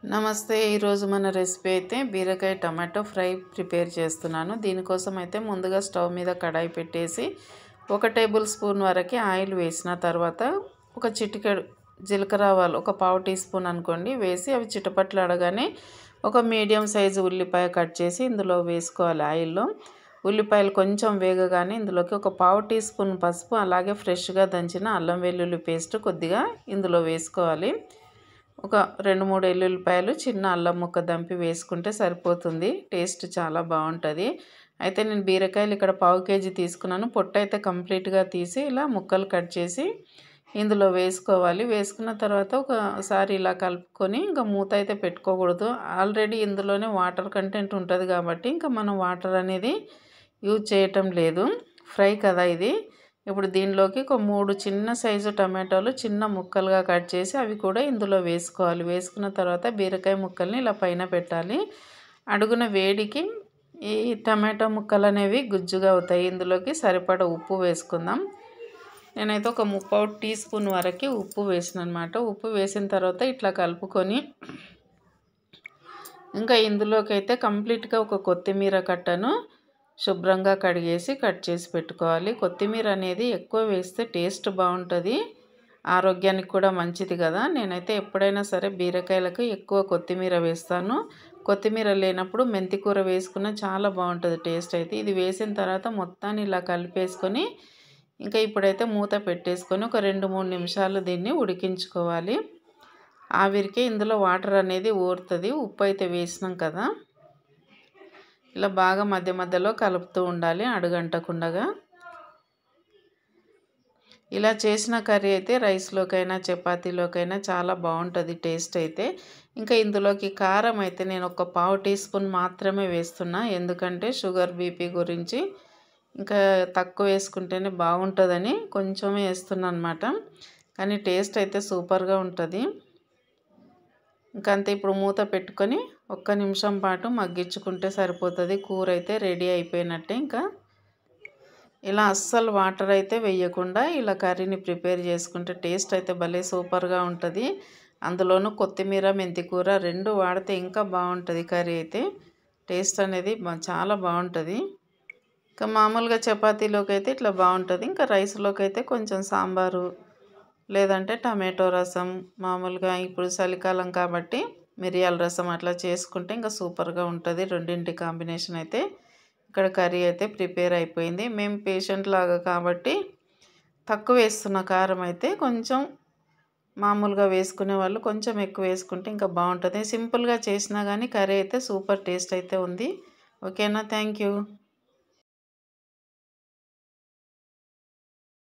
నమస్తే ఈరోజు మన రెసిపీ అయితే బీరకాయ టమాటో ఫ్రై ప్రిపేర్ చేస్తున్నాను। దీనికోసం అయితే ముందుగా స్టవ్ మీద కడాయి పెట్టేసి 1 టేబుల్ స్పూన్ వరకు ఆయిల్ వేసిన తర్వాత ఒక చిటికెడు జీలకర్ర ఆవాలు ఒక పావు టీ స్పూన్ అనుకోండి వేసి అవి చిటపటలాడగానే ఒక మీడియం సైజు ఉల్లిపాయ కట్ చేసి ఇందులో వేసుకోవాలి। ఆయిల్లో ఉల్లిపాయలు కొంచెం వేగగానే ఇందులోకి ఒక పావు టీ స్పూన్ పసుపు అలాగే ఫ్రెష్గా దంచిన అల్లం వెల్లుల్లి పేస్ట్ కొద్దిగా ఇందులో వేసుకోవాలి। ఒక 2-3 ఎల్లుల్లిపాయలు చిన్న అల్లం ముక్క దంపి వేసుకుంటే సరిపోతుంది। టేస్ట్ చాలా బాగుంటుంది। అయితే నేను బీరకాయలు ఇక్కడ పావు కేజీ తీసుకున్నాను। పొట్టు అయితే కంప్లీట్గా తీసి ఇలా ముక్కలు కట్ చేసి ఇందులో వేసుకోవాలి। వేసుకున్న తర్వాత ఒకసారి ఇలా కలుపుకొని ఇంకా మూత అయితే పెట్టుకోకూడదు। ఆల్రెడీ ఇందులోనే వాటర్ కంటెంట్ ఉంటుంది కాబట్టి ఇంకా మనం వాటర్ అనేది యూజ్ చేయటం లేదు, ఫ్రై కదా ఇది। ఇప్పుడు దీనిలోకి ఒక 3 చిన్న సైజు టమాటాలు చిన్న ముక్కలుగా కట్ చేసి అవి కూడా ఇందులో వేసుకోవాలి। వేసుకున్న తర్వాత బీరకాయ ముక్కల్ని ఇలా పైన పెట్టాలి। అడుగున వేడికి ఈ టమాటా ముక్కలు అనేవి గుజ్జుగా అవుతాయి। ఇందులోకి సరిపడా ఉప్పు వేసుకుందాం। నేనైతే ఒక 3/4 టీ స్పూన్ వరకు ఉప్పు వేసిన అనమాట। ఉప్పు వేసిన తర్వాత ఇట్లా కలుపుకొని ఇంకా ఇందులోకి అయితే కంప్లీట్గా ఒక కొత్తిమీర కట్టను శుభ్రంగా కడిగేసి కట్ చేసి పెట్టుకోవాలి। కొత్తిమీర అనేది ఎక్కువ వేస్తే టేస్ట్ బాగుంటుంది, ఆరోగ్యానికి కూడా మంచిది కదా। నేనైతే ఎప్పుడైనా సరే బీరకాయలకు ఎక్కువ కొత్తిమీర వేస్తాను। కొత్తిమీర లేనప్పుడు మెంతి కూర వేసుకున్న చాలా బాగుంటుంది టేస్ట్ అయితే। ఇది వేసిన తర్వాత మొత్తాన్ని ఇలా కలిపేసుకొని ఇంకా ఇప్పుడైతే మూత పెట్టేసుకొని ఒక 2-3 నిమిషాలు దీన్ని ఉడికించుకోవాలి। ఆవిరికి ఇందులో వాటర్ అనేది ఊరుతుంది, ఉప్పు అయితే వేసినాం కదా। ఇలా బాగా మధ్య మధ్యలో కలుపుతూ ఉండాలి అడుగంటకుండగా। ఇలా చేసిన కర్రీ అయితే రైస్లోకైనా చపాతీలోకైనా చాలా బాగుంటుంది టేస్ట్ అయితే। ఇంకా ఇందులోకి కారం అయితే నేను ఒక పావు టీ స్పూన్ మాత్రమే వేస్తున్నా, ఎందుకంటే షుగర్ బీపీ గురించి ఇంకా తక్కువ వేసుకుంటేనే బాగుంటుందని కొంచెమే వేస్తున్నా అనమాట। కానీ టేస్ట్ అయితే సూపర్గా ఉంటుంది। ఇంకంతే, ఇప్పుడు మూత పెట్టుకొని 1 నిమిషం పాటు మగ్గించుకుంటే సరిపోతుంది। కూర అయితే రెడీ అయిపోయినట్టే। ఇంకా ఇలా అస్సలు వాటర్ అయితే వేయకుండా ఇలా కర్రీని ప్రిపేర్ చేసుకుంటే టేస్ట్ అయితే భలే సూపర్గా ఉంటుంది। అందులోనూ కొత్తిమీర మెంతి కూర 2 వాడితే ఇంకా బాగుంటుంది కర్రీ అయితే, టేస్ట్ అనేది చాలా బాగుంటుంది। ఇంకా మామూలుగా చపాతీలోకి అయితే ఇట్లా బాగుంటుంది। ఇంకా రైస్లోకి అయితే కొంచెం సాంబారు లేదంటే టమాటో రసం, మామూలుగా ఇప్పుడు చలికాలం కాబట్టి మిరియాల రసం అట్లా చేసుకుంటే ఇంకా సూపర్గా ఉంటుంది। రెండింటి కాంబినేషన్ అయితే ఇక్కడ కర్రీ అయితే ప్రిపేర్ అయిపోయింది। మేము పేషెంట్ లాగా కాబట్టి తక్కువ వేస్తున్న కారం అయితే, కొంచెం మామూలుగా వేసుకునే వాళ్ళు కొంచెం ఎక్కువ వేసుకుంటే ఇంకా బాగుంటుంది। సింపుల్గా చేసినా కానీ కర్రీ అయితే సూపర్ టేస్ట్ అయితే ఉంది। ఓకేనా, థ్యాంక్ యూ।